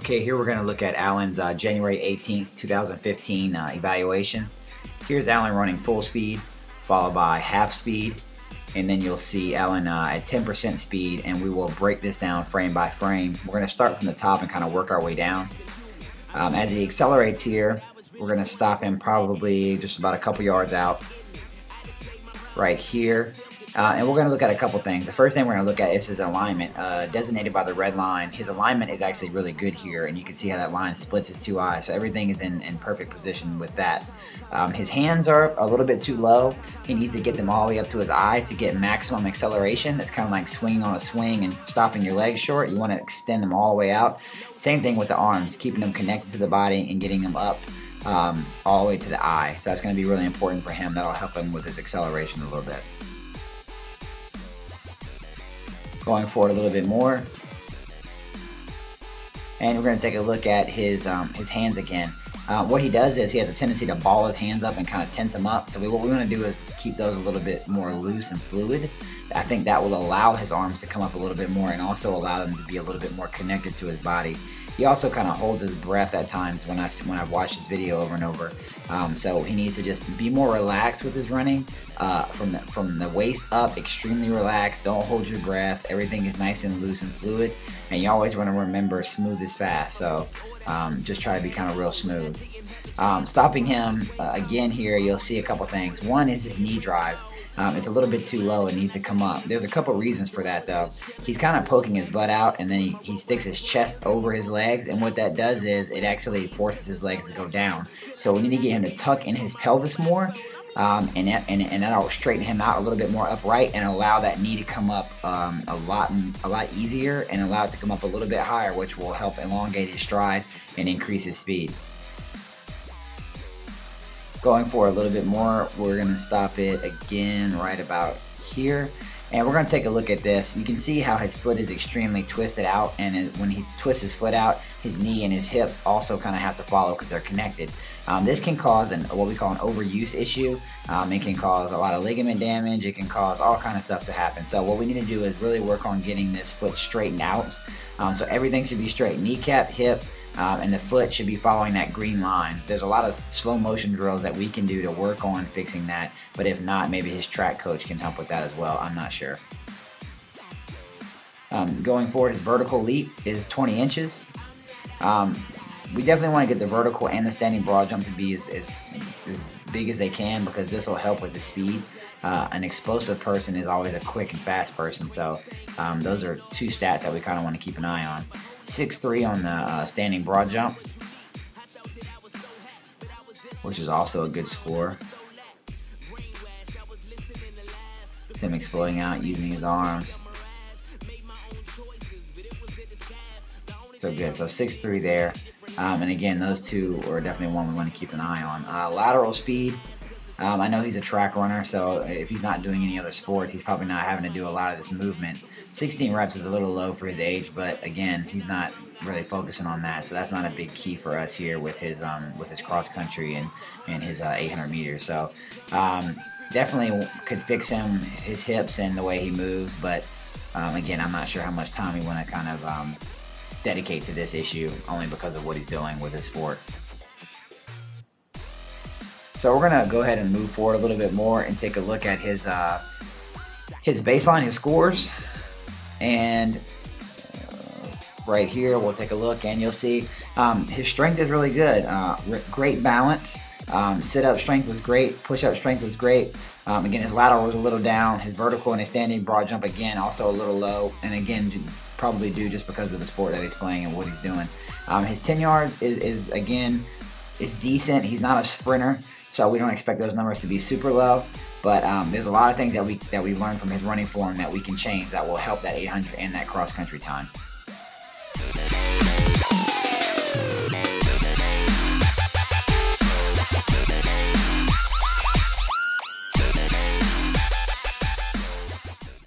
Okay, here we're going to look at Alan's January 18th, 2015 evaluation. Here's Alan running full speed, followed by half speed, and then you'll see Alan at 10% speed, and we will break this down frame by frame. We're going to start from the top and kind of work our way down. As he accelerates here, we're going to stop him probably just about a couple yards out right here. And we're going to look at a couple things. The first thing we're going to look at is his alignment, designated by the red line. His alignment is actually really good here, and you can see how that line splits his two eyes. So everything is in perfect position with that. His hands are a little bit too low. He needs to get them all the way up to his eye to get maximum acceleration. It's kind of like swinging on a swing and stopping your legs short. You want to extend them all the way out. Same thing with the arms, keeping them connected to the body and getting them up all the way to the eye. So that's going to be really important for him. That'll help him with his acceleration a little bit. Going forward a little bit more, and we're going to take a look at his hands again. What he does is he has a tendency to ball his hands up and kind of tense them up. So what we want to do is keep those a little bit more loose and fluid. I think that will allow his arms to come up a little bit more and also allow them to be a little bit more connected to his body. He also kind of holds his breath at times when I've watched his video over and over. So he needs to just be more relaxed with his running. From the waist up, extremely relaxed. Don't hold your breath. Everything is nice and loose and fluid. And you always want to remember, smooth is fast. So just try to be kind of real smooth. Stopping him again here, you'll see a couple things. One is his knee drive. It's a little bit too low. It needs to come up. There's a couple reasons for that, though. He's kind of poking his butt out, and then he sticks his chest over his legs, and what that does is it actually forces his legs to go down. So we need to get him to tuck in his pelvis more, and that'll straighten him out a little bit more upright and allow that knee to come up a lot easier and allow it to come up a little bit higher, which will help elongate his stride and increase his speed. Going for a little bit more, we're going to stop it again right about here, and we're going to take a look at this. You can see how his foot is extremely twisted out, and when he twists his foot out, his knee and his hip also kind of have to follow because they're connected. This can cause what we call an overuse issue. It can cause a lot of ligament damage. It can cause all kind of stuff to happen. So what we need to do is really work on getting this foot straightened out. So everything should be straight: kneecap, hip, and the foot should be following that green line. There's a lot of slow motion drills that we can do to work on fixing that, but if not, maybe his track coach can help with that as well. I'm not sure. Going forward, his vertical leap is 20 inches. We definitely want to get the vertical and the standing broad jump to be as big as they can, because this will help with the speed. An explosive person is always a quick and fast person, so those are two stats that we kind of want to keep an eye on. 6'3" on the standing broad jump, which is also a good score. It's him exploding out using his arms. So good. So 6'3" there. And again, those two are definitely one we want to keep an eye on. Lateral speed. I know he's a track runner, so if he's not doing any other sports, he's probably not having to do a lot of this movement. 16 reps is a little low for his age, but again, he's not really focusing on that, so that's not a big key for us here with his cross country and his 800 meters. So definitely could fix his hips and the way he moves, but again, I'm not sure how much time we want to kind of dedicate to this issue, only because of what he's doing with his sports. So we're going to go ahead and move forward a little bit more and take a look at his baseline, his scores. And right here, we'll take a look, and you'll see his strength is really good. Great balance. Sit-up strength was great. Push-up strength was great. Again, his lateral was a little down. His vertical and his standing broad jump, again, also a little low. And again, probably due just because of the sport that he's playing and what he's doing. His 10 yards is decent. He's not a sprinter, so we don't expect those numbers to be super low. But there's a lot of things that we learned from his running form that we can change that will help that 800 and that cross country time.